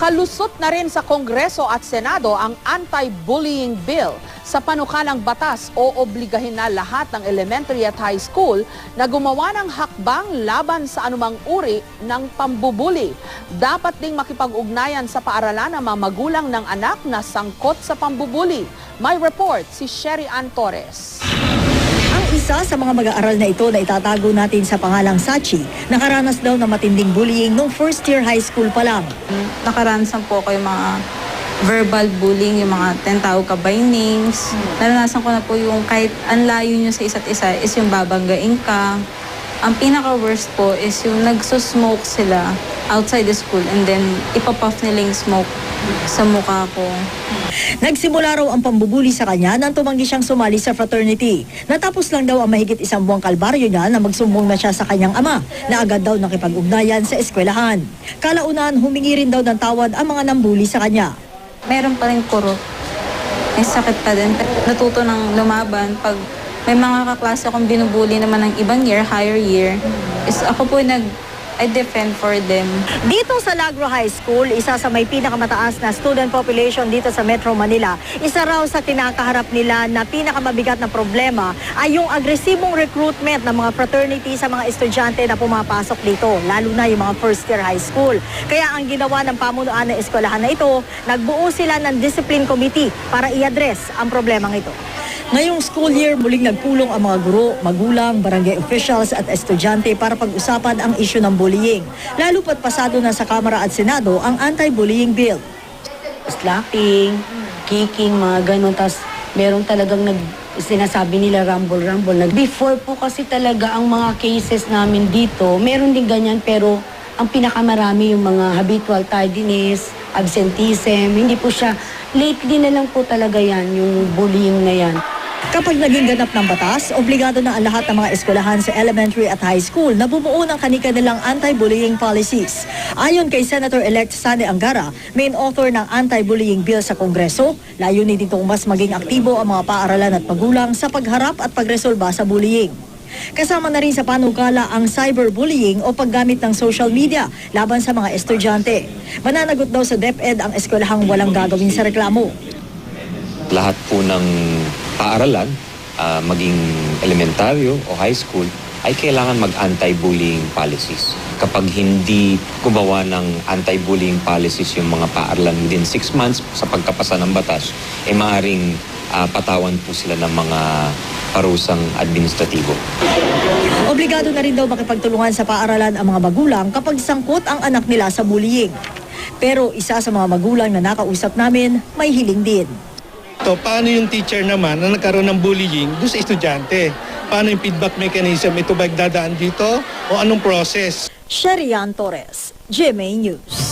Kalusot na rin sa Kongreso at Senado ang anti-bullying bill. Sa panukalang batas, oobligahin na lahat ng elementary at high school na gumawa ng hakbang laban sa anumang uri ng pambubuli. Dapat ding makipag-ugnayan sa paaralan ang mga magulang ng anak na sangkot sa pambubuli. May report si Sherry Ann Torres. Ang isa sa mga mag-aaral na ito na itatago natin sa pangalang Sachi, nakaranas daw ng matinding bullying nung first year high school pa lang. Nakaranas po ko yung mga verbal bullying, yung mga tinatawag ka by names. Naranasan ko na po yung kahit ang layo nyo sa isa't isa is yung babanggain ka. Ang pinaka-worst po is yung nagsusmoke sila outside the school and then ipapuff nila yung smoke sa mukha ko. Nagsimula raw ang pambubuli sa kanya nang tumanggi siyang sumali sa fraternity. Natapos lang daw ang mahigit isang buwang kalbaryo niya na magsumbong na siya sa kanyang ama na agad daw nakipag-ugnayan sa eskwelahan. Kalaunan, humingi rin daw ng tawad ang mga nambuli sa kanya. Meron pa rin kurot. May sakit pa din. Natuto ng lumaban. Pag may mga kaklase akong binubuli naman ng ibang year, higher year, is ako po I defend for them. Dito sa Lagro High School, isa sa may pinakamataas na student population dito sa Metro Manila, isa raw sa kinakaharap nila na pinakamabigat na problema ay yung agresibong recruitment ng mga fraternity sa mga estudyante na pumapasok dito, lalo na yung mga first year high school. Kaya ang ginawa ng pamunuan ng eskwelahan na ito, nagbuo sila ng discipline committee para i-address ang problemang ito. Ngayong school year, muling nagpulong ang mga guro, magulang, barangay officials at estudyante para pag-usapan ang isyu ng bullying. Lalo pat pasado na sa Kamara at Senado ang anti-bullying bill. Slapping, kicking, mga ganun. Tapos meron talagang sinasabi nila rumble. Before po kasi talaga ang mga cases namin dito, meron din ganyan pero ang pinakamarami yung mga habitual tardiness, absenteeism, hindi po siya. Lately na lang po talaga yan, yung bullying na yan. Kapag naging ganap ng batas, obligado na ang lahat ng mga eskwelahan sa elementary at high school na bumuo ng kani-kanilang anti-bullying policies. Ayon kay Senator-elect Sani Angara, main author ng anti-bullying bill sa Kongreso, layunin nitong mas maging aktibo ang mga paaralan at magulang sa pagharap at pagresolba sa bullying. Kasama na rin sa panukala ang cyberbullying o paggamit ng social media laban sa mga estudyante. Mananagot daw sa DepEd ang eskwelahang walang gagawin sa reklamo. Lahat po ng paaralan, maging elementaryo o high school, ay kailangan mag-anti-bullying policies. Kapag hindi gumawa ng anti-bullying policies yung mga paaralan within 6 months sa pagkapasa ng batas, ay maaaring patawan po sila ng mga parusang administratibo. Obligado na rin daw makipagtulungan sa paaralan ang mga magulang kapag sangkot ang anak nila sa bullying. Pero isa sa mga magulang na nakausap namin, may hiling din. So, paano yung teacher naman na nagkaroon ng bullying doon sa estudyante? Paano yung feedback mechanism? Ito ba dadaan dito o anong process? Sherry Ann Torres, GMA News.